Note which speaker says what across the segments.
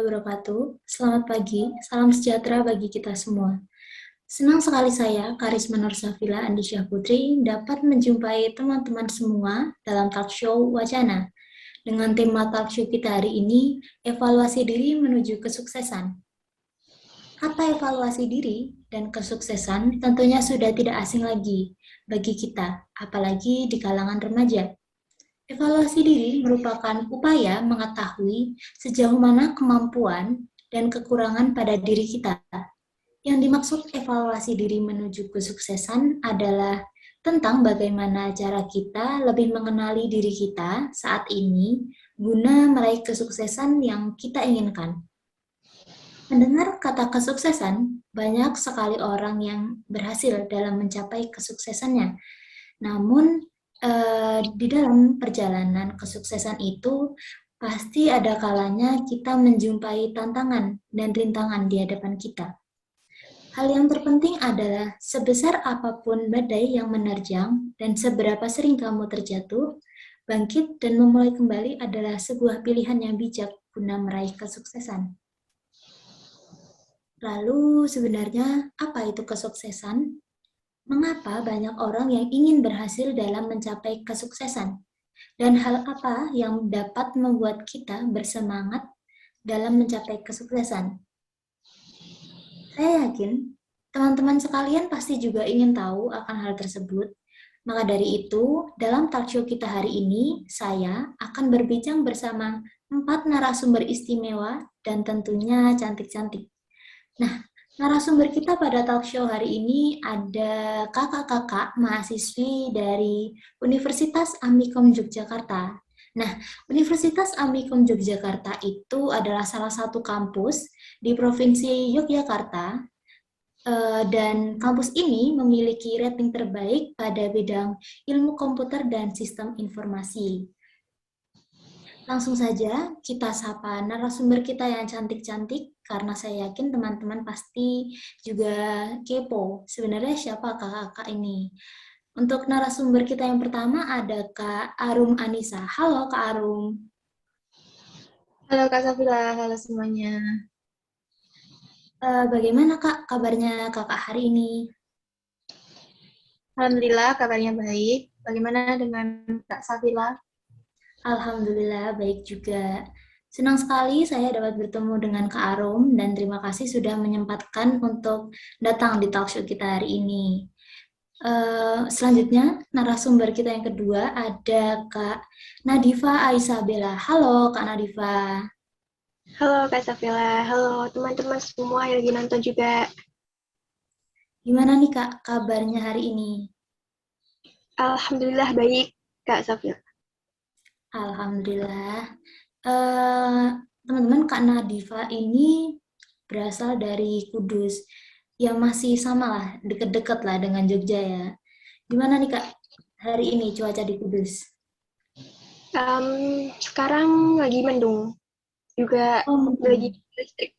Speaker 1: wabarakatuh. Selamat pagi, salam sejahtera bagi kita semua. Senang sekali saya, Karisma Nursafila Andisyah Putri, dapat menjumpai teman-teman semua dalam talk show Wacana. Dengan tema talk show kita hari ini, evaluasi diri menuju kesuksesan. Kata evaluasi diri dan kesuksesan tentunya sudah tidak asing lagi bagi kita, apalagi di kalangan remaja. Evaluasi diri merupakan upaya mengetahui sejauh mana kemampuan dan kekurangan pada diri kita. Yang dimaksud evaluasi diri menuju kesuksesan adalah tentang bagaimana cara kita lebih mengenali diri kita saat ini guna meraih kesuksesan yang kita inginkan. Mendengar kata kesuksesan, banyak sekali orang yang berhasil dalam mencapai kesuksesannya. Namun, di dalam perjalanan kesuksesan itu, pasti ada kalanya kita menjumpai tantangan dan rintangan di hadapan kita. Hal yang terpenting adalah sebesar apapun badai yang menerjang dan seberapa sering kamu terjatuh, bangkit dan memulai kembali adalah sebuah pilihan yang bijak guna meraih kesuksesan. Lalu sebenarnya apa itu kesuksesan? Mengapa banyak orang yang ingin berhasil dalam mencapai kesuksesan? Dan hal apa yang dapat membuat kita bersemangat dalam mencapai kesuksesan? Saya yakin teman-teman sekalian pasti juga ingin tahu akan hal tersebut. Maka dari itu, dalam talk show kita hari ini, saya akan berbincang bersama 4 narasumber istimewa dan tentunya cantik-cantik. Nah, narasumber kita pada talk show hari ini ada kakak-kakak mahasiswi dari Universitas Amikom Yogyakarta. Nah, Universitas Amikom Yogyakarta itu adalah salah satu kampus di Provinsi Yogyakarta, dan kampus ini memiliki rating terbaik pada bidang ilmu komputer dan sistem informasi. Langsung saja kita sapa narasumber kita yang cantik-cantik, karena saya yakin teman-teman pasti juga kepo. Sebenarnya siapa kakak-kakak ini? Untuk narasumber kita yang pertama ada Kak Arum Anissa. Halo Kak Arum.
Speaker 2: Halo Kak Safila, halo semuanya.
Speaker 1: Bagaimana Kak kabarnya kakak hari ini?
Speaker 2: Alhamdulillah kabarnya baik. Bagaimana dengan Kak Safila?
Speaker 1: Alhamdulillah baik juga. Senang sekali saya dapat bertemu dengan Kak Arum dan terima kasih sudah menyempatkan untuk datang di talk show kita hari ini. Selanjutnya, narasumber kita yang kedua ada Kak Nadifa Aisabella. Halo Kak Nadifa.
Speaker 2: Halo Kak Safila, halo teman-teman semua yang lagi nonton juga.
Speaker 1: Gimana nih Kak kabarnya hari ini?
Speaker 2: Alhamdulillah baik Kak Safila.
Speaker 1: Alhamdulillah. Eh, Teman-teman, Kak Nadifa ini berasal dari Kudus. Ya masih sama lah, deket-deket lah dengan Jogja ya. Gimana nih Kak hari ini cuaca di Kudus?
Speaker 2: Sekarang lagi mendung, juga
Speaker 1: Oh,
Speaker 2: lagi
Speaker 1: mendung.
Speaker 2: listrik.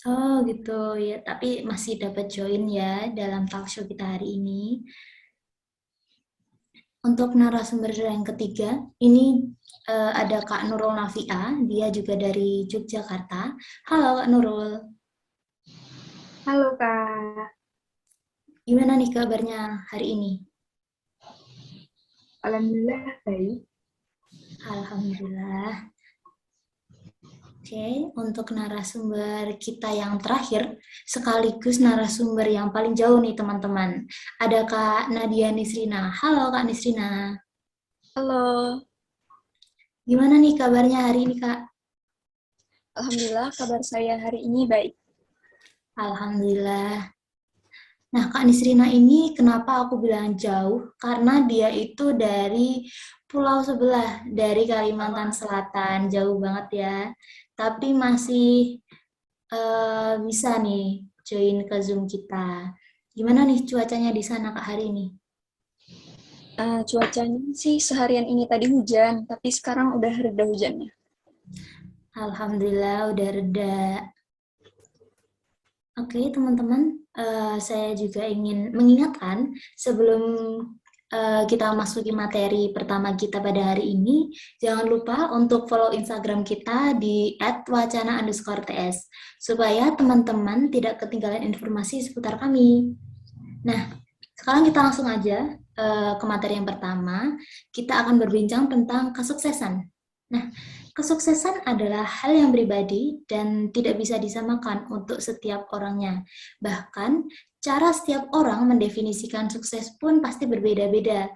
Speaker 1: Oh gitu ya, tapi masih dapat join ya dalam talk show kita hari ini. Untuk narasumber yang ketiga, ini ada Kak Nurul Nafia, dia juga dari Yogyakarta. Halo Kak Nurul,
Speaker 2: Halo Kak,
Speaker 1: gimana nih kabarnya hari ini?
Speaker 2: Alhamdulillah baik.
Speaker 1: Alhamdulillah. Oke, untuk narasumber kita yang terakhir, sekaligus narasumber yang paling jauh nih teman-teman. Ada Kak Nadia Nisrina. Halo Kak Nisrina.
Speaker 2: Halo,
Speaker 1: Gimana nih kabarnya hari ini Kak?
Speaker 2: Alhamdulillah kabar saya hari ini baik.
Speaker 1: Alhamdulillah. Nah, Kak Nisrina ini kenapa aku bilang jauh? Karena dia itu dari pulau sebelah, dari Kalimantan Selatan, jauh banget ya. Tapi masih bisa nih join ke Zoom kita. Gimana nih cuacanya di sana Kak hari ini?
Speaker 2: Cuacanya sih seharian ini tadi hujan, tapi sekarang udah reda hujannya.
Speaker 1: Alhamdulillah udah reda. Oke, teman-teman, saya juga ingin mengingatkan sebelum kita masuki materi pertama kita pada hari ini, jangan lupa untuk follow Instagram kita di @wacana_ts supaya teman-teman tidak ketinggalan informasi seputar kami. Nah, sekarang kita langsung aja ke materi yang pertama. Kita akan berbincang tentang kesuksesan. Nah, kesuksesan adalah hal yang pribadi dan tidak bisa disamakan untuk setiap orangnya. Bahkan, cara setiap orang mendefinisikan sukses pun pasti berbeda-beda.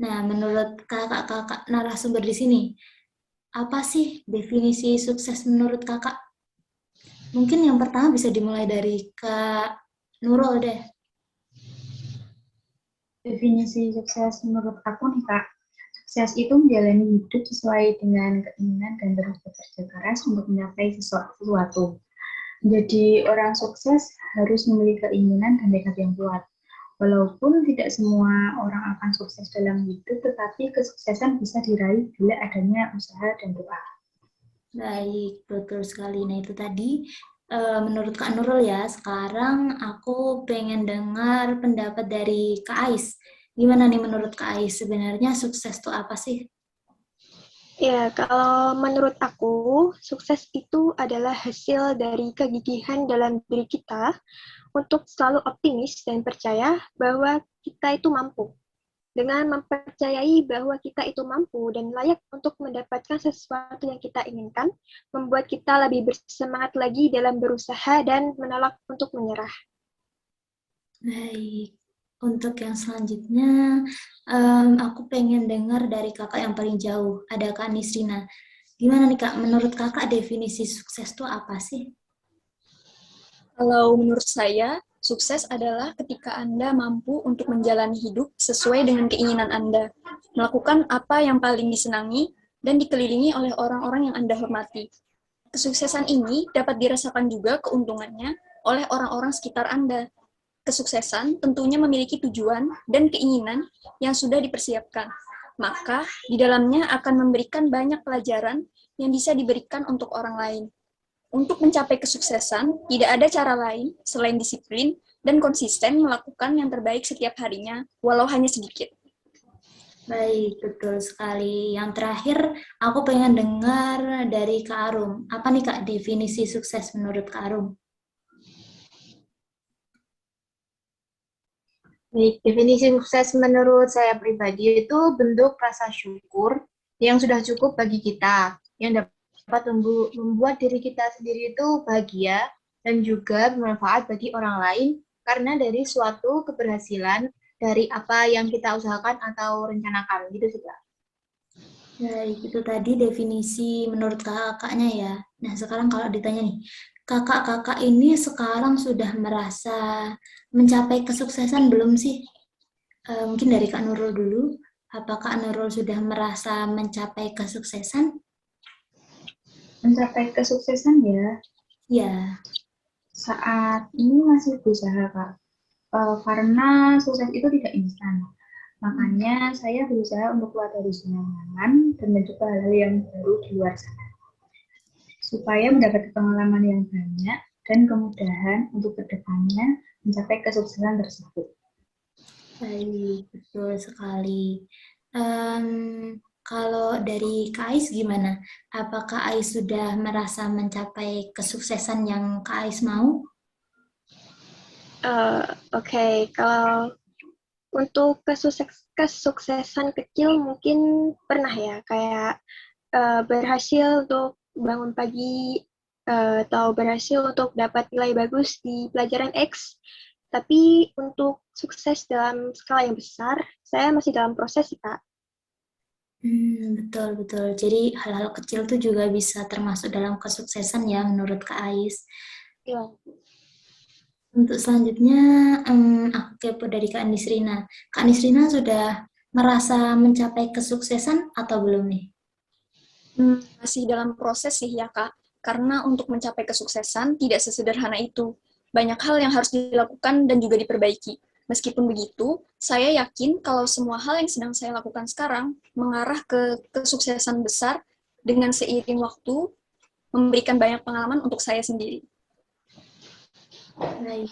Speaker 1: Nah, menurut kakak-kakak narasumber di sini, apa sih definisi sukses menurut kakak? Mungkin yang pertama bisa dimulai dari Kak Nurul deh.
Speaker 3: Definisi sukses menurut aku nih Kak, sukses itu menjalani hidup sesuai dengan keinginan dan terus bekerja keras untuk mencapai sesuatu. Jadi orang sukses harus memiliki keinginan dan tekad yang kuat. Walaupun tidak semua orang akan sukses dalam hidup, tetapi kesuksesan bisa diraih bila adanya usaha dan doa.
Speaker 1: Baik, betul sekali. Nah, itu tadi menurut Kak Nurul ya. Sekarang aku pengen dengar pendapat dari Kak Ais. Gimana nih menurut Kak Ais? Sebenarnya sukses itu apa sih?
Speaker 2: Ya, kalau menurut aku, sukses itu adalah hasil dari kegigihan dalam diri kita untuk selalu optimis dan percaya bahwa kita itu mampu. Dengan mempercayai bahwa kita itu mampu dan layak untuk mendapatkan sesuatu yang kita inginkan, membuat kita lebih bersemangat lagi dalam berusaha dan menolak untuk menyerah.
Speaker 1: Baik, untuk yang selanjutnya, aku pengen dengar dari kakak yang paling jauh, ada Kak Nisrina. Gimana nih Kak, menurut kakak definisi sukses itu apa sih?
Speaker 4: Kalau menurut saya, sukses adalah ketika Anda mampu untuk menjalani hidup sesuai dengan keinginan Anda, melakukan apa yang paling disenangi, dan dikelilingi oleh orang-orang yang Anda hormati. Kesuksesan ini dapat dirasakan juga keuntungannya oleh orang-orang sekitar Anda. Kesuksesan tentunya memiliki tujuan dan keinginan yang sudah dipersiapkan. Maka, di dalamnya akan memberikan banyak pelajaran yang bisa diberikan untuk orang lain. Untuk mencapai kesuksesan, tidak ada cara lain selain disiplin dan konsisten melakukan yang terbaik setiap harinya, walau hanya sedikit.
Speaker 1: Baik, betul sekali. Yang terakhir, aku pengen dengar dari Kak Arum. Apa nih Kak definisi sukses menurut Kak Arum?
Speaker 3: Baik, definisi sukses menurut saya pribadi itu bentuk rasa syukur yang sudah cukup bagi kita, yang dapat membuat diri kita sendiri itu bahagia dan juga bermanfaat bagi orang lain karena dari suatu keberhasilan dari apa yang kita usahakan atau rencanakan, gitu sih Kak.
Speaker 1: Baik, itu tadi definisi menurut kakaknya ya. Nah, sekarang kalau ditanya nih, kakak-kakak ini sekarang sudah merasa mencapai kesuksesan belum sih? Mungkin dari Kak Nurul dulu. Apakah Kak Nurul sudah merasa mencapai kesuksesan?
Speaker 3: Mencapai kesuksesan ya,
Speaker 1: Ya,
Speaker 3: saat ini masih berusaha Kak. Karena sukses itu tidak instan. Makanya saya berusaha untuk keluar dari zona nyaman dan mencoba hal-hal yang baru di luar sana. Supaya mendapat pengalaman yang banyak dan kemudahan untuk kedepannya mencapai kesuksesan tersebut.
Speaker 1: baik, betul sekali. Kalau dari Kak Ais gimana? Apakah Ais sudah merasa mencapai kesuksesan yang Kak Ais mau?
Speaker 2: Oke, kalau untuk kesuksesan kecil mungkin pernah ya, kayak berhasil untuk bangun pagi, atau berhasil untuk dapat nilai bagus di pelajaran X. Tapi untuk sukses dalam skala yang besar, saya masih dalam proses sih, Kak.
Speaker 1: Betul, betul. Jadi hal-hal kecil tuh juga bisa termasuk dalam kesuksesan ya menurut Kak Ais.
Speaker 2: Ya.
Speaker 1: Untuk selanjutnya, aku kepo dari Kak Nisrina. Kak Nisrina sudah merasa mencapai kesuksesan atau belum nih?
Speaker 4: Masih dalam proses sih ya Kak, karena untuk mencapai kesuksesan tidak sesederhana itu. Banyak hal yang harus dilakukan dan juga diperbaiki. Meskipun begitu, saya yakin kalau semua hal yang sedang saya lakukan sekarang mengarah ke kesuksesan besar dengan seiring waktu, memberikan banyak pengalaman untuk saya sendiri.
Speaker 1: Baik.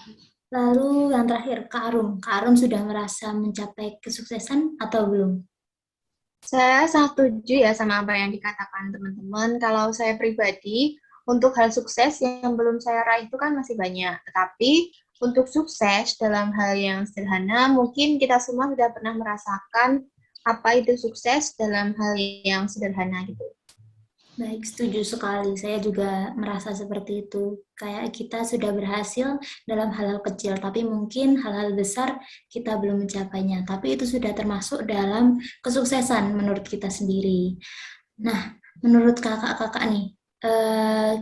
Speaker 1: Lalu yang terakhir, Kak Arum. Kak Arum sudah merasa mencapai kesuksesan atau belum?
Speaker 5: Saya sangat setuju ya sama apa yang dikatakan teman-teman. Kalau saya pribadi, untuk hal sukses yang belum saya raih itu kan masih banyak. Tetapi untuk sukses dalam hal yang sederhana, mungkin kita semua sudah pernah merasakan apa itu sukses dalam hal yang sederhana gitu.
Speaker 1: Baik, setuju sekali. Saya juga merasa seperti itu. Kayak kita sudah berhasil dalam hal-hal kecil, tapi mungkin hal-hal besar kita belum mencapainya. Tapi itu sudah termasuk dalam kesuksesan menurut kita sendiri. Nah, menurut kakak-kakak nih,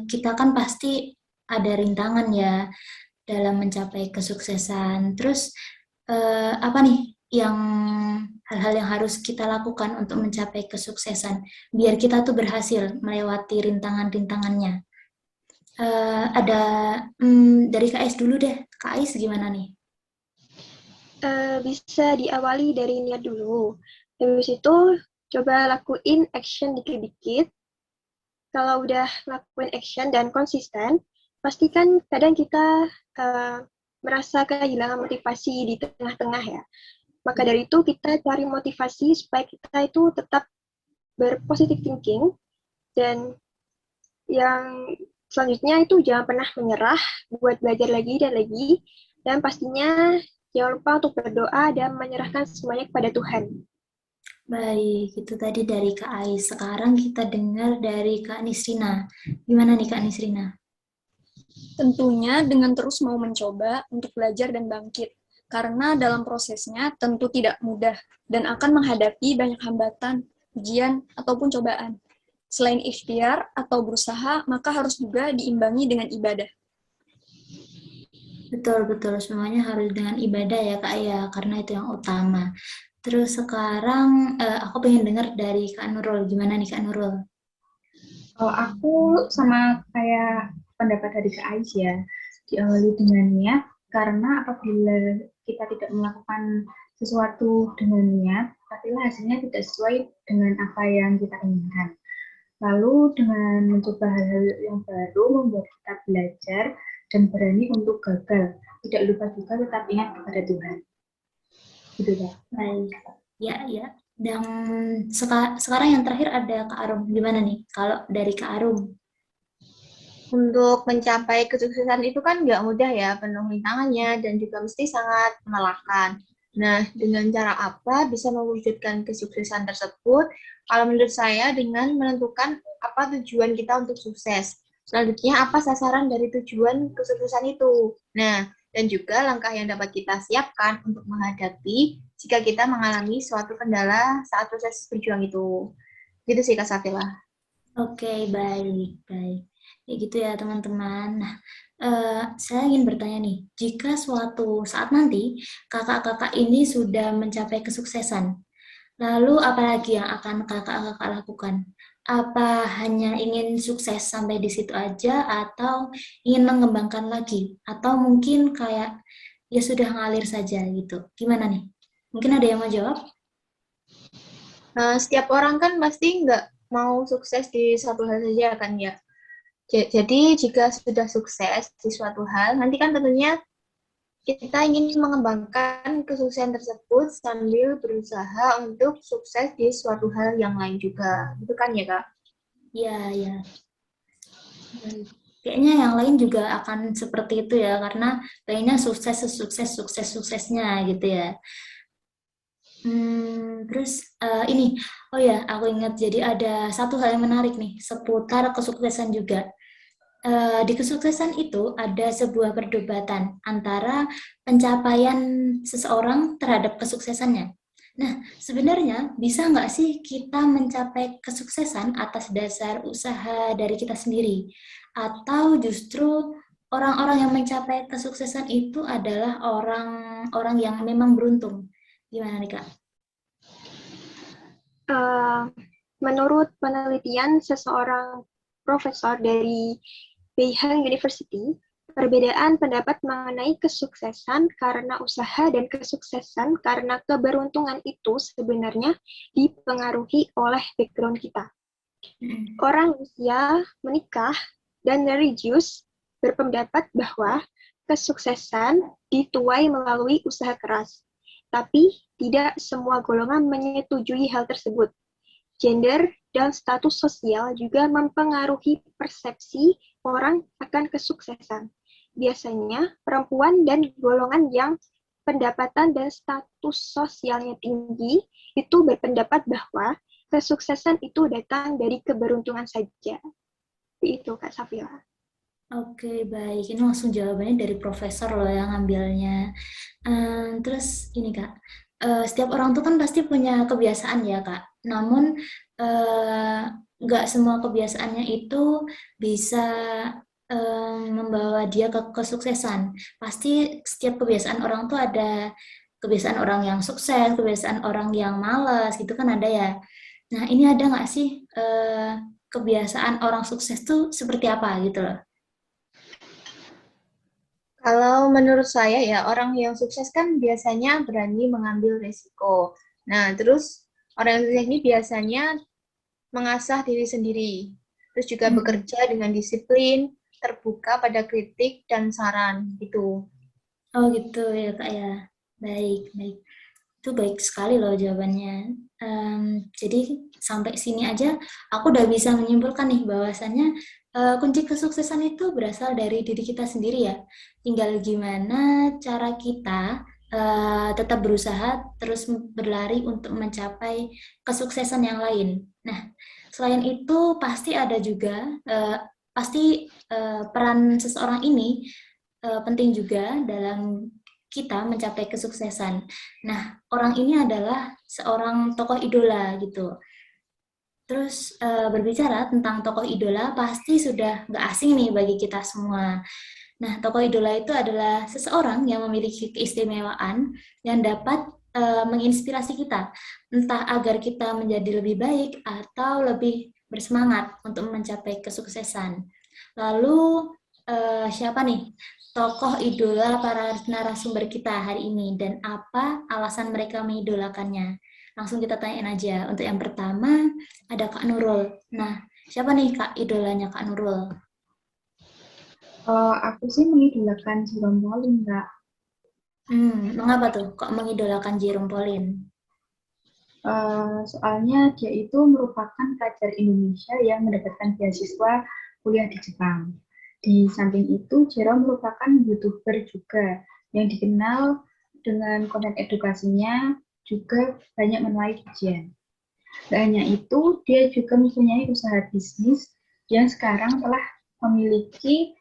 Speaker 1: kita kan pasti ada rintangan ya dalam mencapai kesuksesan. Terus, apa nih yang hal-hal yang harus kita lakukan untuk mencapai kesuksesan biar kita tuh berhasil melewati rintangan-rintangannya. Ada dari KS dulu deh. KS gimana nih?
Speaker 2: Bisa diawali dari niat dulu. Habis itu coba lakuin action dikit-dikit. Kalau udah lakuin action dan konsisten, pastikan kadang kita merasa kehilangan motivasi di tengah-tengah ya. Maka dari itu kita cari motivasi supaya kita itu tetap berpositif thinking, dan yang selanjutnya itu jangan pernah menyerah buat belajar lagi dan lagi, dan pastinya jangan lupa untuk berdoa dan menyerahkan semuanya kepada Tuhan.
Speaker 1: Baik, itu tadi dari Kak Ais. Sekarang kita dengar dari Kak Nisrina. Gimana nih Kak Nisrina?
Speaker 4: Tentunya dengan terus mau mencoba untuk belajar dan bangkit. Karena dalam prosesnya tentu tidak mudah dan akan menghadapi banyak hambatan, ujian, ataupun cobaan. Selain ikhtiar atau berusaha, maka harus juga diimbangi dengan ibadah.
Speaker 1: Betul, semuanya harus dengan ibadah ya Kak ya, karena itu yang utama. Terus sekarang aku pengen dengar dari Kak Nurul. Gimana nih Kak Nurul?
Speaker 3: Kalau aku sama kayak pendapat dari Kak Ais ya, diawali dengan niat, karena apabila kita tidak melakukan sesuatu dengan niat, pastilah hasilnya tidak sesuai dengan apa yang kita inginkan. Lalu dengan mencoba hal-hal yang baru membuat kita belajar dan berani untuk gagal. Tidak lupa juga tetap ingat kepada Tuhan. Gitu ya.
Speaker 1: Baik, ya. Dan sekarang yang terakhir ada Kak Arum. Gimana nih kalau dari Kak Arum?
Speaker 5: Untuk mencapai kesuksesan itu kan nggak mudah ya, penuh rintangannya dan juga mesti sangat melelahkan. Nah, dengan cara apa bisa mewujudkan kesuksesan tersebut? Kalau menurut saya dengan menentukan apa tujuan kita untuk sukses. Selanjutnya, apa sasaran dari tujuan kesuksesan itu? Nah, dan juga langkah yang dapat kita siapkan untuk menghadapi jika kita mengalami suatu kendala saat proses berjuang itu. Gitu sih, Kak Safila.
Speaker 1: Oke, baik. Ya gitu ya teman-teman. Nah, saya ingin bertanya nih, jika suatu saat nanti kakak-kakak ini sudah mencapai kesuksesan, lalu apalagi yang akan kakak-kakak lakukan? Apa hanya ingin sukses sampai di situ aja, atau ingin mengembangkan lagi? Atau mungkin kayak ya sudah ngalir saja gitu? Gimana nih? Mungkin ada yang mau jawab?
Speaker 5: Setiap orang kan pasti nggak mau sukses di satu hal saja kan ya. Jadi jika sudah sukses di suatu hal, nanti kan tentunya kita ingin mengembangkan kesuksesan tersebut sambil berusaha untuk sukses di suatu hal yang lain juga. Itu kan ya, Kak?
Speaker 1: Ya. Kayaknya yang lain juga akan seperti itu ya, karena kayaknya suksesnya gitu ya. Terus ini, oh ya, aku ingat, jadi ada satu hal yang menarik nih seputar kesuksesan juga. Di kesuksesan itu ada sebuah perdebatan antara pencapaian seseorang terhadap kesuksesannya. Nah, sebenarnya bisa nggak sih kita mencapai kesuksesan atas dasar usaha dari kita sendiri? Atau justru orang-orang yang mencapai kesuksesan itu adalah orang-orang yang memang beruntung? Gimana nih, Kak?
Speaker 2: Menurut penelitian seseorang profesor dari Beihang University, perbedaan pendapat mengenai kesuksesan karena usaha dan kesuksesan karena keberuntungan itu sebenarnya dipengaruhi oleh background kita. Orang usia, menikah, dan religius berpendapat bahwa kesuksesan dituai melalui usaha keras. Tapi tidak semua golongan menyetujui hal tersebut. Gender dan status sosial juga mempengaruhi persepsi orang akan kesuksesan. Biasanya perempuan dan golongan yang pendapatan dan status sosialnya tinggi itu berpendapat bahwa kesuksesan itu datang dari keberuntungan saja. Itu Kak Safira.
Speaker 1: Oke, baik. Ini langsung jawabannya dari profesor loh yang ngambilnya. Terus ini Kak, setiap orang tuh kan pasti punya kebiasaan ya Kak. Namun nggak semua kebiasaannya itu bisa membawa dia ke kesuksesan. Pasti setiap kebiasaan orang tuh ada kebiasaan orang yang sukses, kebiasaan orang yang malas, gitu kan ada ya. Nah, ini ada nggak sih kebiasaan orang sukses tuh seperti apa gitu loh?
Speaker 5: Kalau menurut saya ya, orang yang sukses kan biasanya berani mengambil risiko. Nah, terus orang yang sukses ini biasanya mengasah diri sendiri. Terus juga bekerja dengan disiplin, terbuka pada kritik dan saran gitu.
Speaker 1: Oh gitu ya Kak ya. Baik, baik. Itu baik sekali loh jawabannya. Jadi sampai sini aja aku udah bisa menyimpulkan nih bahwasannya kunci kesuksesan itu berasal dari diri kita sendiri ya. Tinggal gimana cara kita tetap berusaha terus berlari untuk mencapai kesuksesan yang lain. Nah, selain itu pasti ada juga peran seseorang ini penting juga dalam kita mencapai kesuksesan. Nah, orang ini adalah seorang tokoh idola gitu. Terus berbicara tentang tokoh idola pasti sudah nggak asing nih bagi kita semua. Nah, tokoh idola itu adalah seseorang yang memiliki keistimewaan yang dapat menginspirasi kita, entah agar kita menjadi lebih baik atau lebih bersemangat untuk mencapai kesuksesan. Lalu siapa nih tokoh idola para narasumber kita hari ini dan apa alasan mereka mengidolakannya? Langsung kita tanyain aja. Untuk yang pertama ada Kak Nurul. Nah, siapa nih Kak idolanya Kak Nurul?
Speaker 3: Aku sih mengidolakan Jerome Pauline, Kak.
Speaker 1: Mengapa tuh kok mengidolakan Jerome Pauline?
Speaker 3: Soalnya dia itu merupakan pelajar Indonesia yang mendapatkan beasiswa kuliah di Jepang. Di samping itu, Jerome merupakan YouTuber juga yang dikenal dengan konten edukasinya juga banyak menuai pujian. Tidak hanya itu, dia juga mempunyai usaha bisnis yang sekarang telah memiliki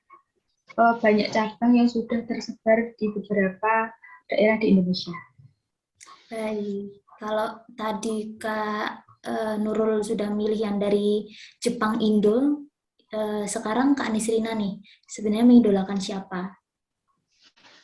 Speaker 3: banyak cabang yang sudah tersebar di beberapa daerah di Indonesia.
Speaker 1: Baik, kalau tadi Kak Nurul sudah milih yang dari Jepang Indo, sekarang Kak Nisrina nih, sebenarnya mengidolakan siapa?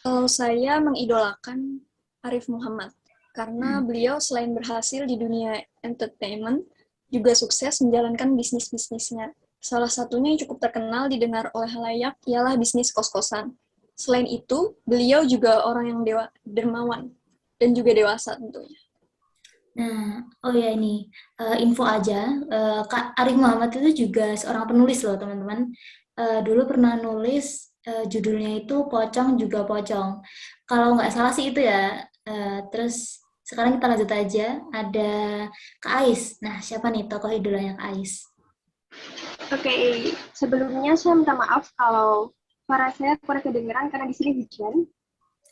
Speaker 4: Kalau saya mengidolakan Arif Muhammad, karena beliau selain berhasil di dunia entertainment, juga sukses menjalankan bisnis-bisnisnya. Salah satunya yang cukup terkenal didengar oleh halayak ialah bisnis kos-kosan. Selain itu, beliau juga orang yang dermawan dan juga dewasa tentunya.
Speaker 1: Nah, oh ya ini info aja, Kak Arif Muhammad itu juga seorang penulis loh teman-teman. Dulu pernah nulis judulnya itu Pocong Juga Pocong. Kalau nggak salah sih itu ya. Terus sekarang kita lanjut aja, ada Kak Ais. Nah, siapa nih tokoh idolanya Kak Ais?
Speaker 2: Oke, sebelumnya saya minta maaf kalau suara saya kurang kedengeran karena di sini hujan.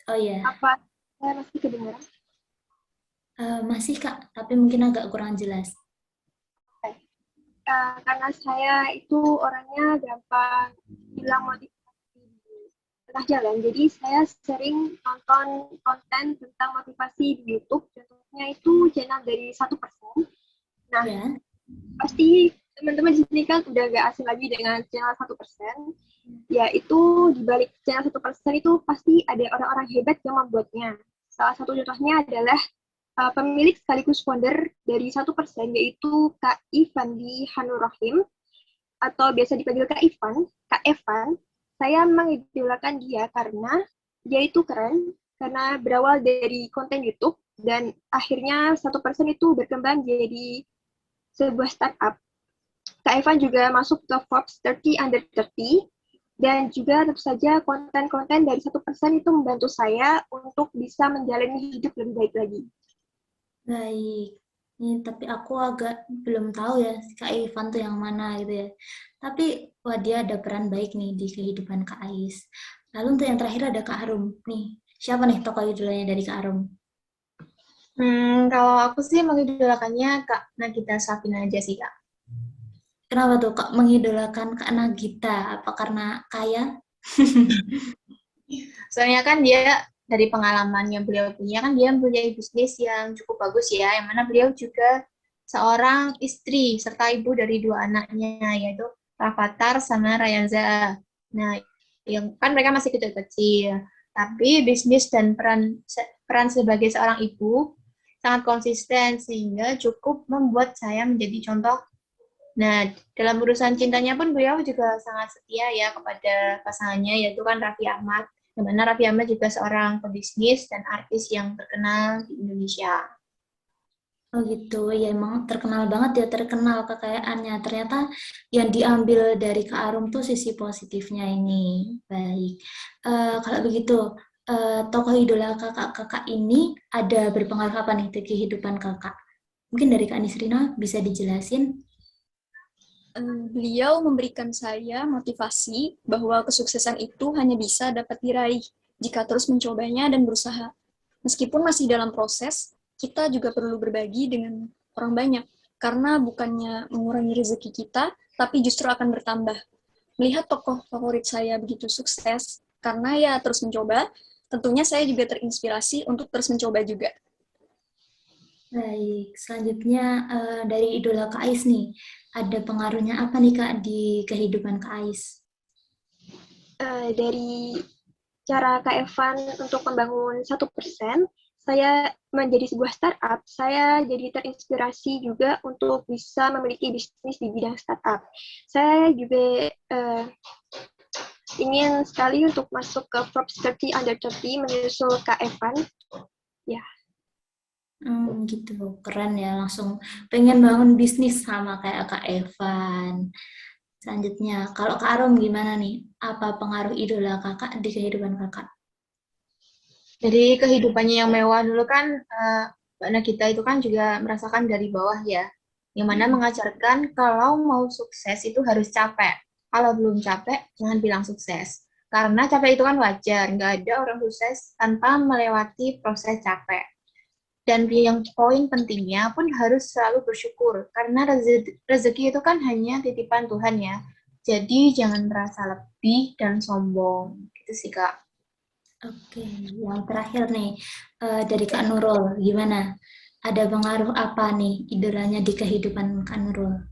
Speaker 1: Oh iya,
Speaker 2: Apa saya masih kedengeran?
Speaker 1: masih Kak, tapi mungkin agak kurang jelas.
Speaker 2: Karena saya itu orangnya gampang hilang motivasi di tengah jalan, jadi saya sering nonton konten tentang motivasi di YouTube. Contohnya itu channel dari 1%. Nah,
Speaker 1: Ya.
Speaker 2: pasti teman-teman di sini kan udah gak asing lagi dengan channel 1%. Ya, itu di balik channel 1% itu pasti ada orang-orang hebat yang membuatnya. Salah satu contohnya adalah pemilik sekaligus founder dari 1%, yaitu Kak Ivandi Hanurrahim, atau biasa dipanggil Kak Ivan, Kak Evan. Saya mengidolakan dia karena dia itu keren, karena berawal dari konten YouTube, dan akhirnya 1% itu berkembang jadi sebuah startup. Kak Evan juga masuk ke Forbes 30 Under 30, Dan juga tentu saja konten-konten dari 1% itu membantu saya untuk bisa menjalani hidup lebih baik lagi.
Speaker 1: Baik. Nih, tapi aku agak belum tahu ya Kak Ivan tuh yang mana gitu ya. Tapi wah dia ada peran baik nih di kehidupan Kak Ais. Lalu untuk yang terakhir ada Kak Arum. Nih, siapa nih tokoh idolanya dari Kak Arum?
Speaker 5: Kalau aku sih mengidolakannya Kak Nagita Slavina aja sih Kak.
Speaker 1: Kenapa tuh Kak mengidolakan Kak Nagita? Apa karena kaya?
Speaker 5: Soalnya kan dia dari pengalaman yang beliau punya kan dia mempunyai bisnis yang cukup bagus ya, yang mana beliau juga seorang istri serta ibu dari 2 anaknya yaitu Rafathar sama Rayanza. Nah, yang kan mereka masih kecil-kecil, tapi bisnis dan peran sebagai seorang ibu sangat konsisten sehingga cukup membuat saya menjadi contoh. Nah, dalam urusan cintanya pun beliau juga sangat setia ya kepada pasangannya yaitu kan Raffi Ahmad. Di mana Raffi Ahmad juga seorang pebisnis dan artis yang terkenal di Indonesia.
Speaker 1: Oh gitu, ya emang terkenal banget ya, terkenal kekayaannya. Ternyata yang diambil dari Kak Arum tuh sisi positifnya ini. Baik. Kalau begitu, tokoh idola kakak-kakak ini ada berpengaruh apa nih di kehidupan kakak? Mungkin dari Kak Nisrina bisa dijelasin?
Speaker 4: Beliau memberikan saya motivasi bahwa kesuksesan itu hanya bisa dapat diraih jika terus mencobanya dan berusaha. Meskipun masih dalam proses, kita juga perlu berbagi dengan orang banyak, karena bukannya mengurangi rezeki kita, tapi justru akan bertambah. Melihat tokoh favorit saya begitu sukses, karena ya terus mencoba, tentunya saya juga terinspirasi untuk terus mencoba juga.
Speaker 1: Baik, selanjutnya dari idola Kak Ais nih, ada pengaruhnya apa nih Kak di kehidupan Kak Ais?
Speaker 2: Dari cara Kak Evan untuk membangun 1%, saya menjadi sebuah startup, saya jadi terinspirasi juga untuk bisa memiliki bisnis di bidang startup. Saya juga ingin sekali untuk masuk ke Forbes 30 Under 30 menyusul Kak Evan. Ya.
Speaker 1: Gitu, keren ya, langsung pengen bangun bisnis sama kayak Kak Evan. Selanjutnya, kalau Kak Arum gimana nih? Apa pengaruh idola kakak di kehidupan kakak?
Speaker 5: Jadi kehidupannya yang mewah dulu kan Mbak Nagita itu kan juga merasakan dari bawah ya. Yang mana mengajarkan kalau mau sukses itu harus capek. Kalau belum capek, jangan bilang sukses. Karena capek itu kan wajar, nggak ada orang sukses tanpa melewati proses capek. Dan yang poin pentingnya pun harus selalu bersyukur, karena rezeki itu kan hanya titipan Tuhan ya. Jadi jangan merasa lebih dan sombong. Gitu sih, Kak.
Speaker 1: Oke, yang terakhir nih, dari Kak Nurul, gimana? Ada pengaruh apa nih idolanya di kehidupan Kak Nurul?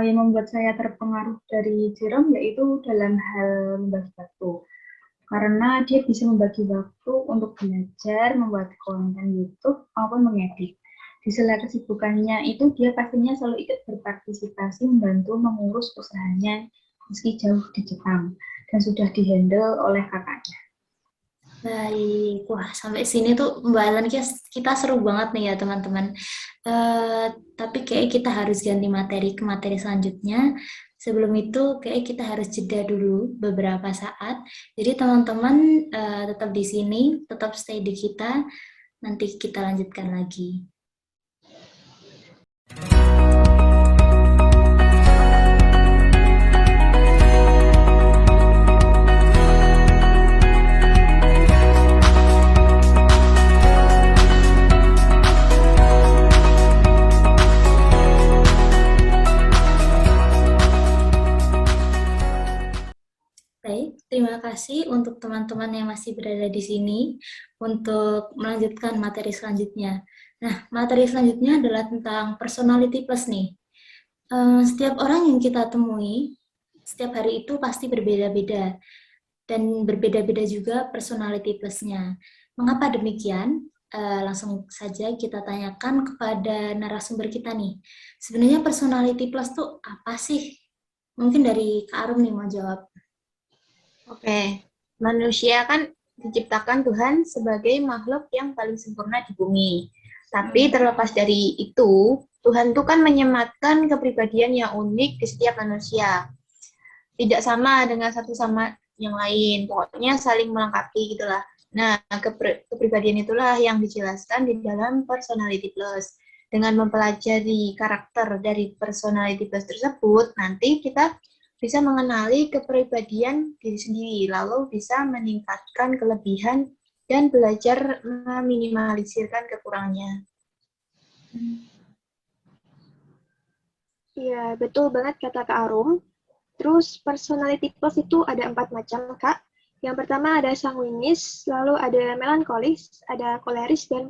Speaker 3: Yang membuat saya terpengaruh dari Jerome yaitu dalam hal membagi waktu. Karena dia bisa membagi waktu untuk belajar, membuat konten YouTube, maupun mengedit. Di sela kesibukannya itu, dia pastinya selalu ikut berpartisipasi membantu mengurus usahanya meski jauh di Jepang dan sudah dihandle oleh kakaknya.
Speaker 1: Baik, wah sampai sini tuh pembahasan kita seru banget nih ya teman-teman. Tapi kayak kita harus ganti materi ke materi selanjutnya. Sebelum itu kayak kita harus jeda dulu beberapa saat. Jadi teman-teman tetap di sini, tetap stay di kita. Nanti kita lanjutkan lagi. Baik, terima kasih untuk teman-teman yang masih berada di sini untuk melanjutkan materi selanjutnya. Nah, materi selanjutnya adalah tentang personality plus nih. Setiap orang yang kita temui, setiap hari itu pasti berbeda-beda. Dan berbeda-beda juga personality plus-nya. Mengapa demikian? Langsung saja kita tanyakan kepada narasumber kita nih. Sebenarnya personality plus itu apa sih? Mungkin dari Kak Arum nih mau jawab.
Speaker 5: Oke, manusia kan diciptakan Tuhan sebagai makhluk yang paling sempurna di bumi. Tapi terlepas dari itu, Tuhan tuh kan menyematkan kepribadian yang unik di setiap manusia. tidak sama dengan satu sama yang lain. Pokoknya saling melengkapi gitulah. Nah, kepribadian itulah yang dijelaskan di dalam Personality Plus. Dengan mempelajari karakter dari Personality Plus tersebut, nanti kita bisa mengenali kepribadian diri sendiri, lalu bisa meningkatkan kelebihan dan belajar meminimalisirkan kekurangannya.
Speaker 2: Iya, betul banget kata Kak Arum. Terus personality plus itu ada 4 macam, Kak. Yang pertama ada sanguinis, lalu ada melankolis, ada koleris, dan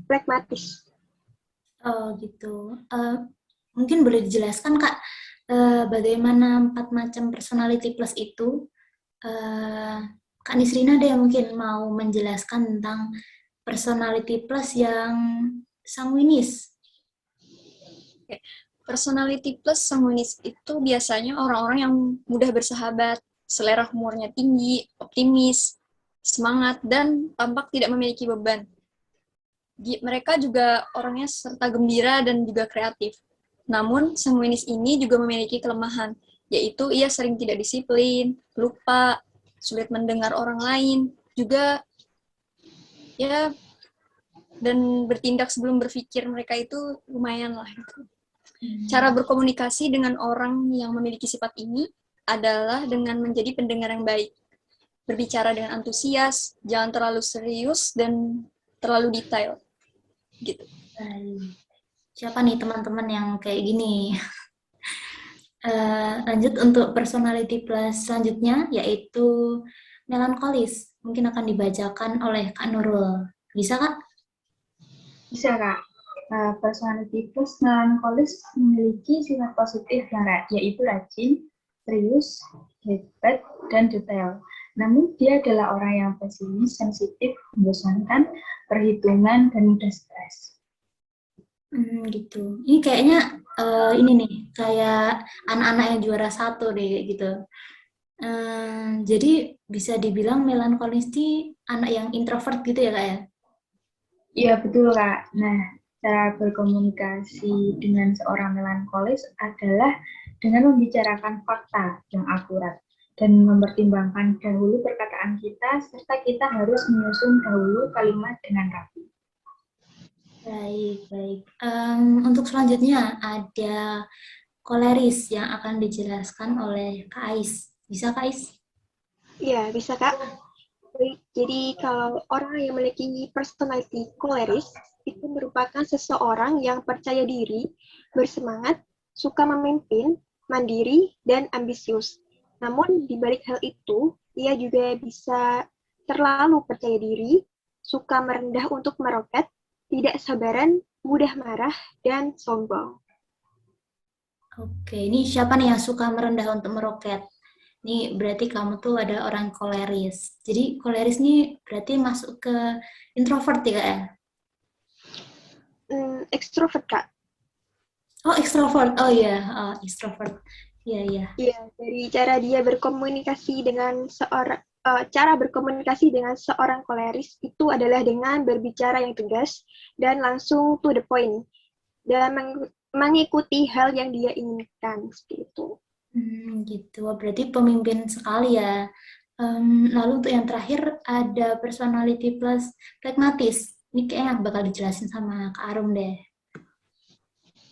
Speaker 2: Pragmatis.
Speaker 1: Oh gitu. Mungkin boleh dijelaskan Kak, bagaimana 4 macam personality plus itu? Kak Nisrina ada yang mungkin mau menjelaskan tentang personality plus yang sanguinis.
Speaker 4: Personality plus sanguinis itu biasanya orang-orang yang mudah bersahabat, selera humornya tinggi, optimis, semangat, dan tampak tidak memiliki beban. Mereka juga orangnya serta gembira dan juga kreatif. Namun, sanguinis ini juga memiliki kelemahan, yaitu ia sering tidak disiplin, lupa, sulit mendengar orang lain, juga ya dan bertindak sebelum berpikir mereka itu lumayan lah. Cara berkomunikasi dengan orang yang memiliki sifat ini adalah dengan menjadi pendengar yang baik. Berbicara dengan antusias, jangan terlalu serius dan terlalu detail. Gitu.
Speaker 1: Siapa nih teman-teman yang kayak gini? Lanjut untuk personality plus selanjutnya, yaitu melankolis. Mungkin akan dibacakan oleh Kak Nurul. Bisa, Kak?
Speaker 3: Bisa, Kak. Personality plus melankolis memiliki sifat positif yaitu rajin, serius, hebat, dan detail. Namun dia adalah orang yang pesimis, sensitif, membosankan, perhitungan, dan mudah stres.
Speaker 1: Gitu. Ini kayaknya ini nih kayak anak-anak yang juara 1 deh gitu. Jadi bisa dibilang melankolis ini anak yang introvert gitu ya Kak ya?
Speaker 3: Iya betul Kak. Nah, cara berkomunikasi dengan seorang melankolis adalah dengan membicarakan fakta yang akurat dan mempertimbangkan dahulu perkataan kita serta kita harus menyusun dahulu kalimat dengan rapi.
Speaker 1: Baik. Untuk selanjutnya ada koleris yang akan dijelaskan oleh Kak Ais. Bisa Kak Ais?
Speaker 2: Iya, bisa Kak. Jadi kalau orang yang memiliki personality koleris itu merupakan seseorang yang percaya diri, bersemangat, suka memimpin, mandiri, dan ambisius. Namun di balik hal itu, ia juga bisa terlalu percaya diri, suka merendah untuk meroket, tidak sabaran, mudah marah, dan sombong.
Speaker 1: Oke, ini siapa nih yang suka merendah untuk meroket? Ini berarti kamu tuh ada orang koleris. Jadi koleris ini berarti masuk ke introvert ya Kak ya?
Speaker 2: Ekstrovert, Kak.
Speaker 1: Oh, extrovert. Oh iya, extrovert. Iya.
Speaker 2: Iya, dari cara dia berkomunikasi dengan cara berkomunikasi dengan seorang koleris itu adalah dengan berbicara yang tegas dan langsung to the point dan mengikuti hal yang dia inginkan seperti itu.
Speaker 1: Gitu. Berarti pemimpin sekali ya. Lalu untuk yang terakhir ada personality plus pragmatis. Ini kayaknya bakal dijelasin sama Kak Arum deh.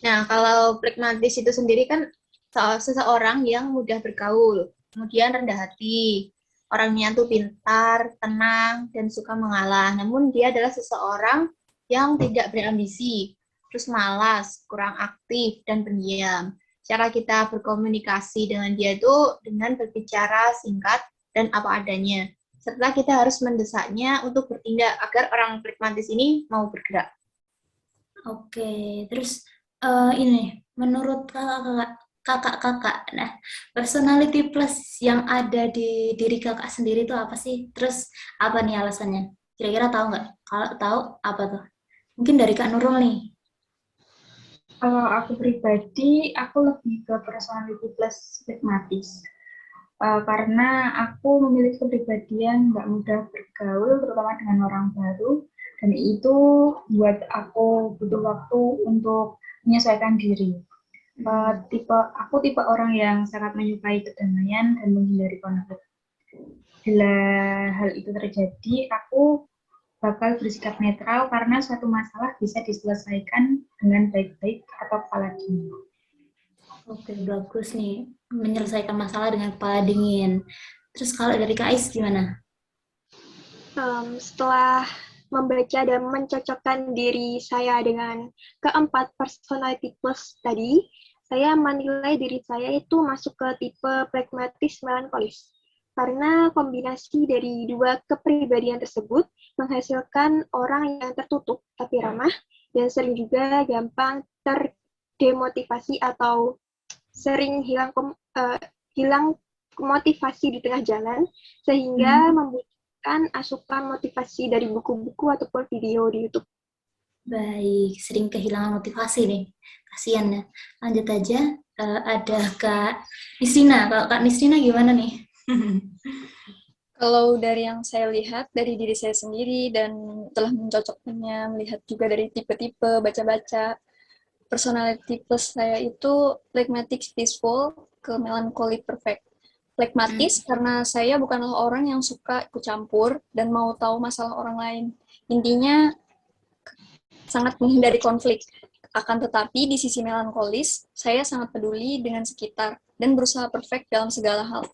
Speaker 5: Nah, kalau pragmatis itu sendiri kan seseorang yang mudah bergaul, kemudian rendah hati, orangnya tuh pintar, tenang, dan suka mengalah. Namun dia adalah seseorang yang tidak berambisi, terus malas, kurang aktif, dan pendiam. Cara kita berkomunikasi dengan dia itu dengan berbicara singkat dan apa adanya. Serta kita harus mendesaknya untuk bertindak agar orang pragmatis ini mau bergerak.
Speaker 1: Oke, terus ini menurut kakak, nah personality plus yang ada di diri kakak sendiri itu apa sih? Terus apa nih alasannya? Kira-kira tahu nggak? Kalau tahu apa tuh? Mungkin dari Kak Nurul nih.
Speaker 3: Kalau aku pribadi, aku lebih ke personality plus pragmatis. Karena aku memiliki kepribadian nggak mudah bergaul, terutama dengan orang baru, dan itu buat aku butuh waktu untuk menyesuaikan diri. Aku tipe orang yang sangat menyukai kedamaian dan menghindari konflik. Bila hal itu terjadi, aku bakal bersikap netral karena suatu masalah bisa diselesaikan dengan baik-baik atau kepala dingin.
Speaker 1: Oke, bagus nih. Menyelesaikan masalah dengan kepala dingin. Terus kalau dari Kak Ais gimana?
Speaker 2: Setelah membaca dan mencocokkan diri saya dengan keempat personality plus tadi, saya menilai diri saya itu masuk ke tipe pragmatis melankolis. Karena kombinasi dari dua kepribadian tersebut menghasilkan orang yang tertutup tapi ramah dan sering juga gampang terdemotivasi atau sering hilang motivasi di tengah jalan sehingga membutuhkan asupan motivasi dari buku-buku ataupun video di YouTube.
Speaker 1: Baik, sering kehilangan motivasi nih. Kasian ya. Lanjut aja, ada Kak Nisrina. Kalau Kak Nisrina gimana nih?
Speaker 4: Kalau dari yang saya lihat dari diri saya sendiri dan telah mencocokkannya, melihat juga dari tipe-tipe, baca-baca, personality plus saya itu phlegmatic peaceful ke melancholy perfect. Phlegmatis karena saya bukanlah orang yang suka ikut campur dan mau tahu masalah orang lain. Intinya sangat menghindari konflik. Akan tetapi di sisi melankolis, saya sangat peduli dengan sekitar dan berusaha perfect dalam segala hal.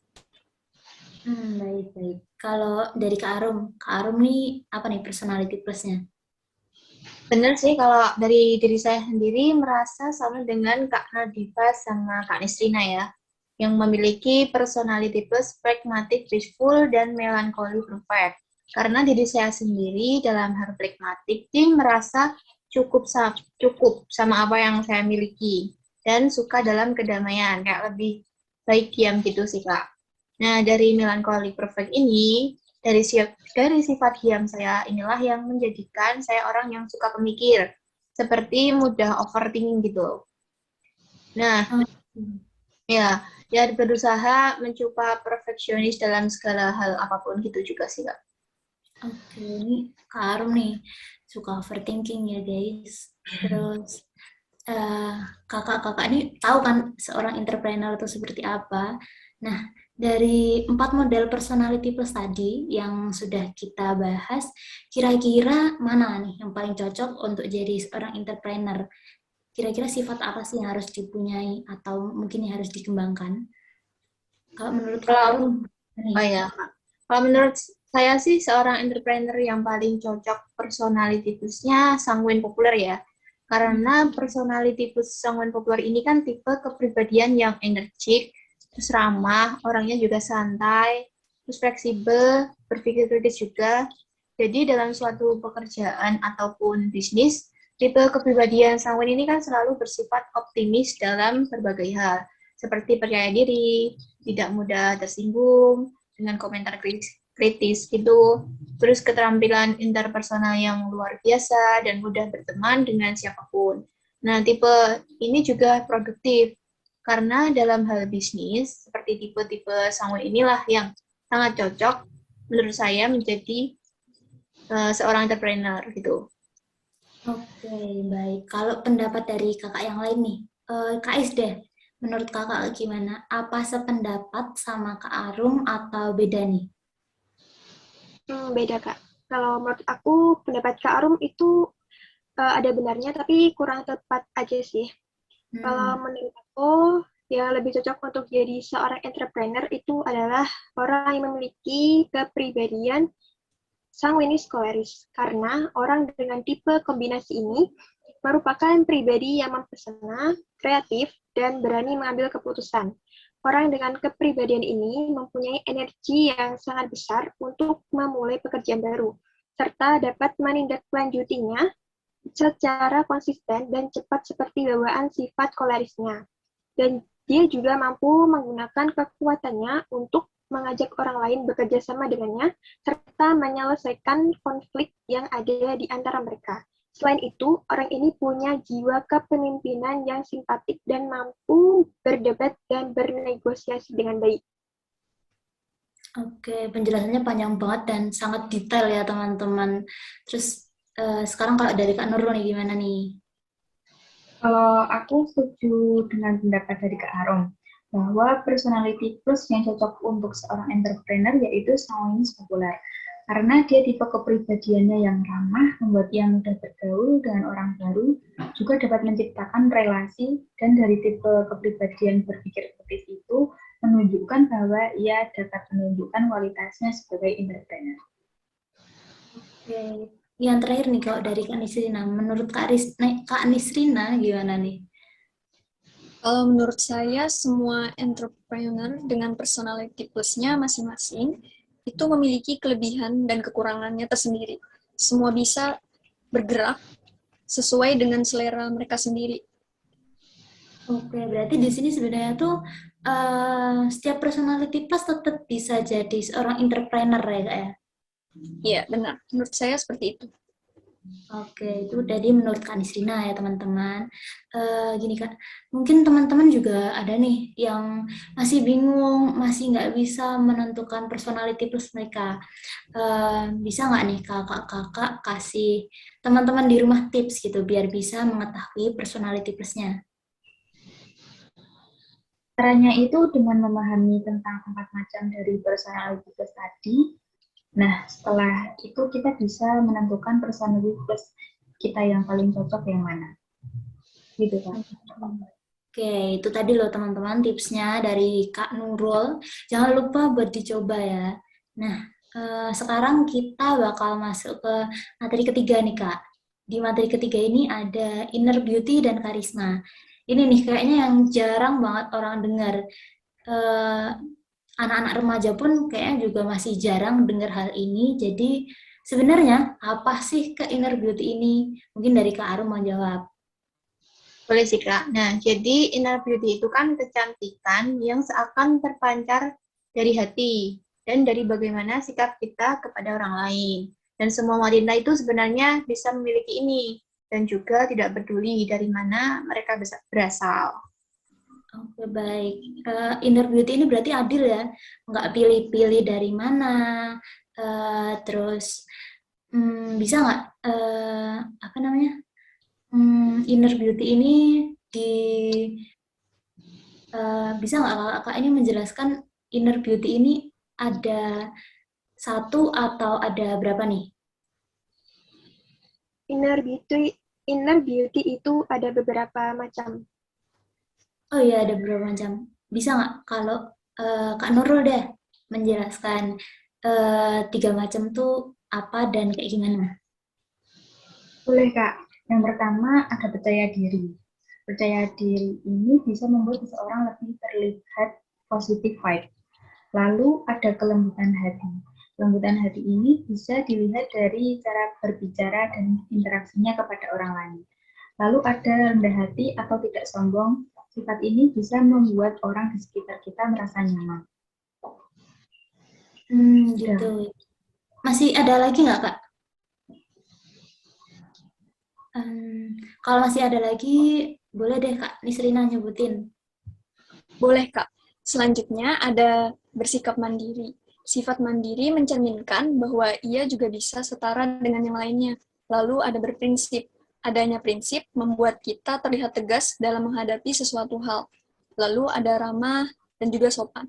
Speaker 1: Baik-baik. Kalau dari Kak Arum nih apa nih personality plusnya?
Speaker 5: Bener sih, kalau dari diri saya sendiri merasa sama dengan Kak Nadifa sama Kak Nisrina ya, yang memiliki personality plus pragmatic, peaceful, dan melancholy perfect. Karena diri saya sendiri dalam hal pragmatic sih merasa cukup sama apa yang saya miliki dan suka dalam kedamaian, kayak lebih baik diam gitu sih Kak. Nah, dari melancholy perfect ini, dari sifat diam saya inilah yang menjadikan saya orang yang suka pemikir, seperti mudah overthinking gitu. Nah, ya berusaha mencoba perfeksionis dalam segala hal apapun gitu juga sih Kak.
Speaker 1: Oke, ini Kak Arum nih suka overthinking ya guys. Terus kakak-kakak ini tahu kan seorang entrepreneur itu seperti apa. Nah, dari 4 model personality plus tadi yang sudah kita bahas, kira-kira mana nih yang paling cocok untuk jadi seorang entrepreneur? Kira-kira sifat apa sih yang harus dipunyai atau mungkin yang harus dikembangkan? Kalau menurut Kak Arum,
Speaker 5: Oh ya, Kak. Kalau menurut saya sih seorang entrepreneur yang paling cocok personality plus-nya sanguin populer ya. Karena personality plus sanguin populer ini kan tipe kepribadian yang energik, terus ramah, orangnya juga santai, terus fleksibel, berpikir kritis juga. Jadi dalam suatu pekerjaan ataupun bisnis, tipe kepribadian sanguin ini kan selalu bersifat optimis dalam berbagai hal, seperti percaya diri, tidak mudah tersinggung dengan komentar kritis gitu. Terus keterampilan interpersonal yang luar biasa dan mudah berteman dengan siapapun. Nah, tipe ini juga produktif karena dalam hal bisnis seperti tipe-tipe sanguin inilah yang sangat cocok menurut saya menjadi seorang entrepreneur gitu.
Speaker 1: Oke, baik. Kalau pendapat dari kakak yang lain nih, Kak Is deh, menurut kakak gimana? Apa sependapat sama Kak Arum atau beda nih?
Speaker 2: Beda, Kak. Kalau menurut aku, pendapat Kak Arum itu ada benarnya, tapi kurang tepat aja sih. Kalau menurut aku, yang lebih cocok untuk jadi seorang entrepreneur itu adalah orang yang memiliki kepribadian sanguinis koleris. Karena orang dengan tipe kombinasi ini merupakan pribadi yang mempesona, kreatif, dan berani mengambil keputusan. Orang dengan kepribadian ini mempunyai energi yang sangat besar untuk memulai pekerjaan baru, serta dapat menindaklanjutinya secara konsisten dan cepat seperti bawaan sifat kolerisnya. Dan dia juga mampu menggunakan kekuatannya untuk mengajak orang lain bekerja sama dengannya, serta menyelesaikan konflik yang ada di antara mereka. Selain itu, orang ini punya jiwa kepemimpinan yang simpatik dan mampu berdebat dan bernegosiasi dengan baik.
Speaker 1: Oke, penjelasannya panjang banget dan sangat detail ya teman-teman. Terus sekarang kalau dari Kak Nurul nih gimana nih?
Speaker 3: Kalau aku setuju dengan pendapat dari Kak Arom, bahwa personality plus yang cocok untuk seorang entrepreneur yaitu sanguinis populer. Karena dia tipe kepribadiannya yang ramah, membuat ia mudah bergaul dengan orang baru, juga dapat menciptakan relasi, dan dari tipe kepribadian berpikir kritis itu menunjukkan bahwa ia dapat menunjukkan kualitasnya sebagai entrepreneur.
Speaker 1: Oke, yang terakhir nih kalau dari Kak Nisrina, menurut Kak Nisrina gimana nih?
Speaker 4: Kalau menurut saya, semua entrepreneur dengan personality plusnya masing-masing itu memiliki kelebihan dan kekurangannya tersendiri. Semua bisa bergerak sesuai dengan selera mereka sendiri.
Speaker 1: Oke, berarti di sini sebenarnya tuh setiap personality plus tetap bisa jadi seorang entrepreneur ya Kak ya?
Speaker 4: Iya, benar. Menurut saya seperti itu.
Speaker 1: Oke, itu tadi menurut Kak Nisrina ya teman-teman. Gini Kak, mungkin teman-teman juga ada nih yang masih bingung, masih nggak bisa menentukan personality plus mereka. Bisa nggak nih kakak-kakak kasih teman-teman di rumah tips gitu biar bisa mengetahui personality plusnya?
Speaker 3: Caranya itu dengan memahami tentang 4 macam dari personality plus tadi. Nah, setelah itu kita bisa menentukan personality plus kita yang paling cocok yang mana. Gitu kan.
Speaker 1: Oke, itu tadi loh teman-teman tipsnya dari Kak Nurul. Jangan lupa buat dicoba ya. Nah, sekarang kita bakal masuk ke materi ketiga nih Kak. Di materi ketiga ini ada inner beauty dan karisma. Ini nih kayaknya yang jarang banget orang dengar. Eh, Anak-anak remaja pun kayaknya juga masih jarang dengar hal ini. Jadi sebenarnya apa sih ke inner beauty ini? Mungkin dari Kak Arum mau jawab.
Speaker 5: Boleh sih, Kak. Nah, jadi inner beauty itu kan kecantikan yang seakan terpancar dari hati dan dari bagaimana sikap kita kepada orang lain. Dan semua wanita itu sebenarnya bisa memiliki ini dan juga tidak peduli dari mana mereka berasal.
Speaker 1: Oke, baik. Inner beauty ini berarti adil ya? Nggak pilih-pilih dari mana. Terus, bisa nggak, apa namanya, inner beauty ini di, bisa nggak kakak ini menjelaskan inner beauty ini ada satu atau ada berapa nih?
Speaker 2: Inner beauty itu ada beberapa macam.
Speaker 1: Oh iya, ada beberapa macam. Bisa nggak kalau Kak Nurul deh menjelaskan 3 macam tuh apa dan kayak gimana?
Speaker 3: Boleh, Kak. Yang pertama ada percaya diri. Percaya diri ini bisa membuat seseorang lebih terlihat positif vibe. Lalu ada kelembutan hati. Kelembutan hati ini bisa dilihat dari cara berbicara dan interaksinya kepada orang lain. Lalu ada rendah hati atau tidak sombong. Sifat ini bisa membuat orang di sekitar kita merasa nyaman.
Speaker 1: Gitu. Masih ada lagi nggak, Kak? Kalau masih ada lagi, boleh deh Kak Nisrina nyebutin.
Speaker 4: Boleh, Kak. Selanjutnya ada bersikap mandiri. Sifat mandiri mencerminkan bahwa ia juga bisa setara dengan yang lainnya. Lalu ada berprinsip. Adanya prinsip membuat kita terlihat tegas dalam menghadapi sesuatu hal. Lalu ada ramah dan juga sopan.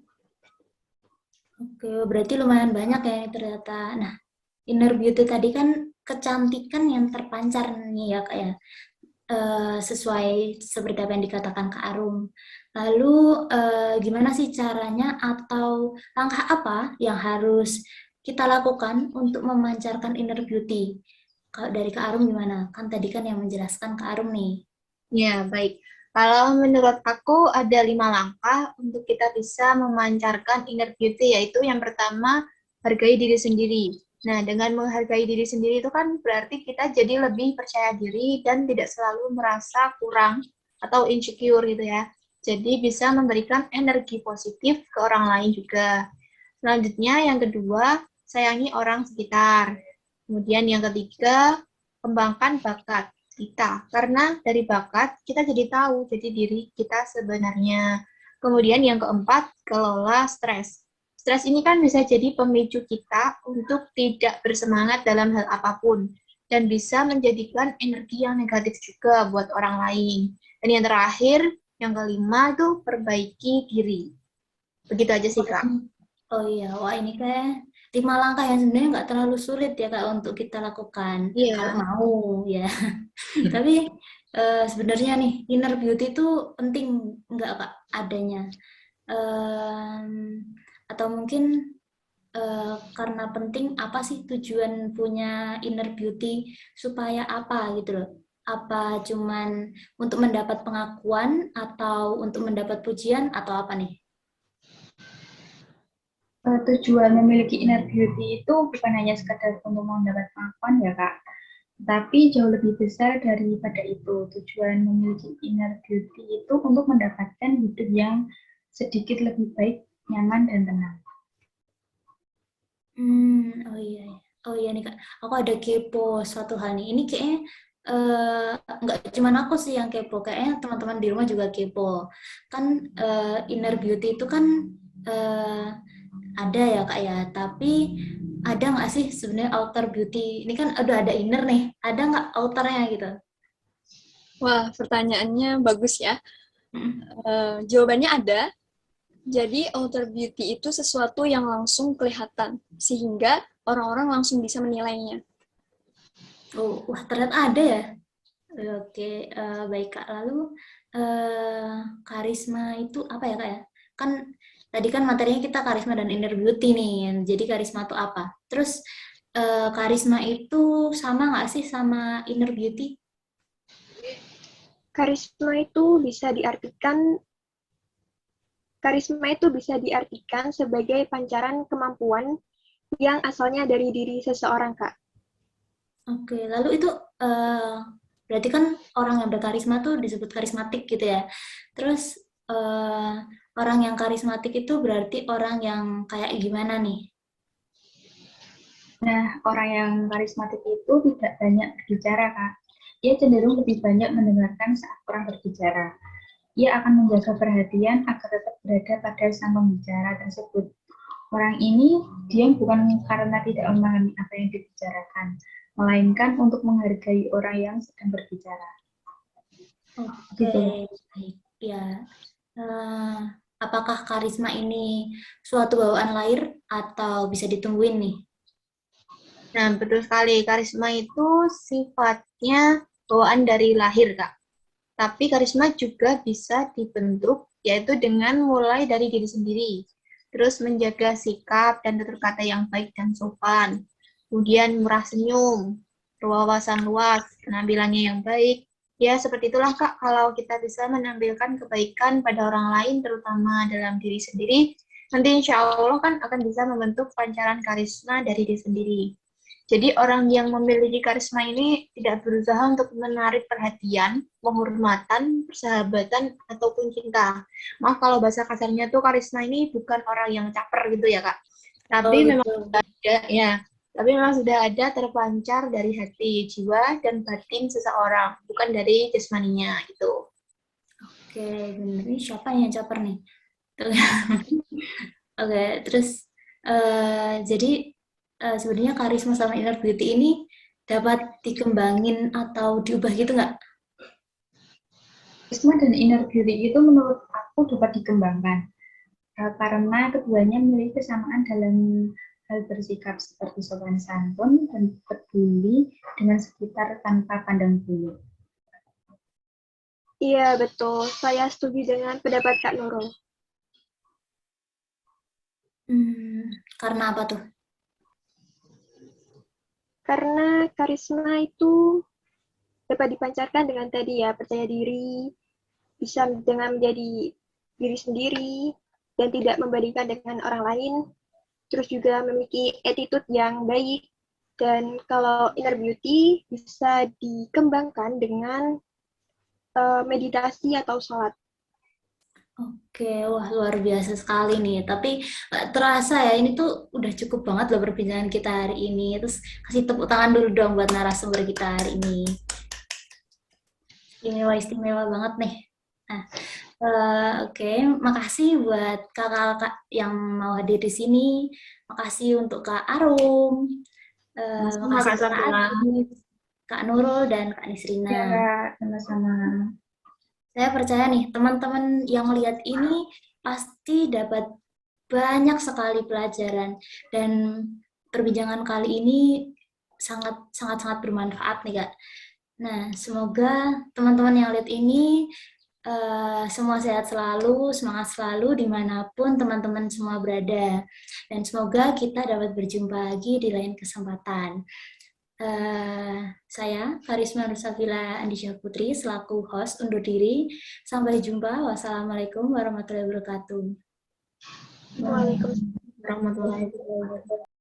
Speaker 1: Oke, berarti lumayan banyak ya ini ternyata. Nah, inner beauty tadi kan kecantikan yang terpancar nih ya Kak ya. Sesuai seperti apa yang dikatakan Kak Arum. Lalu gimana sih caranya atau langkah apa yang harus kita lakukan untuk memancarkan inner beauty? Kalau dari Kak Arum gimana? Kan tadi kan yang menjelaskan Kak Arum nih.
Speaker 5: Ya, baik. Kalau menurut aku ada 5 langkah untuk kita bisa memancarkan inner beauty, yaitu yang pertama, hargai diri sendiri. Nah, dengan menghargai diri sendiri itu kan berarti kita jadi lebih percaya diri dan tidak selalu merasa kurang atau insecure gitu ya. Jadi bisa memberikan energi positif ke orang lain juga. Selanjutnya yang kedua, sayangi orang sekitar. Kemudian yang ketiga, kembangkan bakat kita. Karena dari bakat, kita jadi tahu jadi diri kita sebenarnya. Kemudian yang keempat, kelola stres. Stres ini kan bisa jadi pemicu kita untuk tidak bersemangat dalam hal apapun. dan bisa menjadikan energi yang negatif juga buat orang lain. Dan yang terakhir, yang kelima itu perbaiki diri. Begitu aja sih, Kak.
Speaker 1: Oh iya, wah ini kayak 5 langkah yang sebenarnya nggak terlalu sulit ya Kak untuk kita lakukan
Speaker 5: Iya.
Speaker 1: kalau mau ya. Tapi sebenarnya nih inner beauty itu penting nggak Kak adanya? Atau mungkin karena penting apa sih tujuan punya inner beauty supaya apa gitu loh? Apa cuman untuk mendapat pengakuan atau untuk mendapat pujian atau apa nih?
Speaker 3: Tujuan memiliki inner beauty itu bukan hanya sekedar untuk mendapat pengakuan ya Kak, tapi jauh lebih besar daripada itu. Tujuan memiliki inner beauty itu untuk mendapatkan hidup yang sedikit lebih baik, nyaman, dan tenang.
Speaker 1: Oh iya, oh iya nih Kak, aku ada kepo suatu hal nih. Ini kayaknya nggak cuma aku sih yang kepo, kayaknya teman-teman di rumah juga kepo. Kan inner beauty itu kan ada ya Kak ya, tapi ada nggak sih sebenarnya outer beauty? Ini kan udah ada inner nih, ada nggak outernya gitu?
Speaker 4: Wah, pertanyaannya bagus ya.
Speaker 1: Mm.
Speaker 4: Jawabannya ada. Jadi, outer beauty itu sesuatu yang langsung kelihatan, sehingga orang-orang langsung bisa menilainya.
Speaker 1: Oh, wah ternyata ada ya. Oke, baik Kak. Lalu karisma itu apa ya Kak ya? Kan tadi kan materinya kita karisma dan inner beauty nih. Jadi karisma itu apa? Terus karisma itu sama nggak sih sama inner beauty?
Speaker 2: Karisma itu bisa diartikan sebagai pancaran kemampuan yang asalnya dari diri seseorang, Kak.
Speaker 1: Oke, lalu itu berarti kan orang yang berkarisma tuh disebut karismatik gitu ya. Terus orang yang karismatik itu berarti orang yang kayak gimana nih?
Speaker 3: Nah, orang yang karismatik itu tidak banyak berbicara, Kak. Ia cenderung lebih banyak mendengarkan saat orang berbicara. Ia akan menjaga perhatian agar tetap berada pada sang pembicara tersebut. Orang ini diam bukan karena tidak memahami apa yang dibicarakan, melainkan untuk menghargai orang yang sedang berbicara.
Speaker 1: Oke,
Speaker 3: Gitu.
Speaker 1: baik. Ya, apakah karisma ini suatu bawaan lahir atau bisa ditungguin nih?
Speaker 5: Nah, betul sekali. Karisma itu sifatnya bawaan dari lahir, Kak. Tapi karisma juga bisa dibentuk, yaitu dengan mulai dari diri sendiri. Terus menjaga sikap dan tutur kata yang baik dan sopan. Kemudian murah senyum, berwawasan luas, penampilannya yang baik. Ya, seperti itulah, Kak. Kalau kita bisa menampilkan kebaikan pada orang lain, terutama dalam diri sendiri, nanti insya Allah kan akan bisa membentuk pancaran karisma dari diri sendiri. Jadi orang yang memiliki karisma ini tidak berusaha untuk menarik perhatian, penghormatan, persahabatan, ataupun cinta. Maaf kalau bahasa kasarnya tuh karisma ini bukan orang yang caper gitu ya Kak. Tapi memang
Speaker 1: Gitu.
Speaker 5: sudah ada, ya. Tapi memang sudah ada terpancar dari hati, jiwa, dan batin seseorang, bukan dari jasmaninya gitu.
Speaker 1: Oke, bener. Ini siapa yang caper nih? Oke, terus jadi sebenarnya karisma sama inner beauty ini dapat dikembangin atau diubah gitu nggak?
Speaker 3: Karisma dan inner beauty itu menurut aku dapat dikembangkan karena keduanya memiliki kesamaan dalam hal bersikap seperti sopan santun dan peduli dengan sekitar tanpa pandang bulu.
Speaker 2: Iya, betul. Saya setuju dengan pendapat Kak Nurul.
Speaker 1: Karena apa tuh?
Speaker 2: Karena karisma itu dapat dipancarkan dengan tadi ya, percaya diri, bisa dengan menjadi diri sendiri, dan tidak membandingkan dengan orang lain, terus juga memiliki attitude yang baik, dan kalau inner beauty bisa dikembangkan dengan meditasi atau sholat.
Speaker 1: Oke, wah luar biasa sekali nih. Tapi nggak terasa ya, ini tuh udah cukup banget loh perbincangan kita hari ini. Terus kasih tepuk tangan dulu dong buat narasumber kita hari ini. Istimewa banget nih. Nah, oke, makasih buat kakak-kakak yang mau hadir di sini. Makasih untuk Kak Arum. Makasih
Speaker 5: Kak
Speaker 1: untuk Kak
Speaker 5: Safila.
Speaker 1: Adis. Kak Nurul dan Kak
Speaker 3: Ya,
Speaker 1: Nisrina.
Speaker 3: Kak, sama-sama.
Speaker 1: Saya percaya nih, teman-teman yang lihat ini pasti dapat banyak sekali pelajaran, dan perbincangan kali ini sangat bermanfaat nih, Kak. Nah, semoga teman-teman yang lihat ini semua sehat selalu, semangat selalu dimanapun teman-teman semua berada. Dan semoga kita dapat berjumpa lagi di lain kesempatan. Saya, Karisma Nursafila Andisya Putri, selaku host undur diri. Sampai jumpa. Wassalamualaikum warahmatullahi wabarakatuh.
Speaker 2: Waalaikumsalam.
Speaker 5: Warahmatullahi wabarakatuh.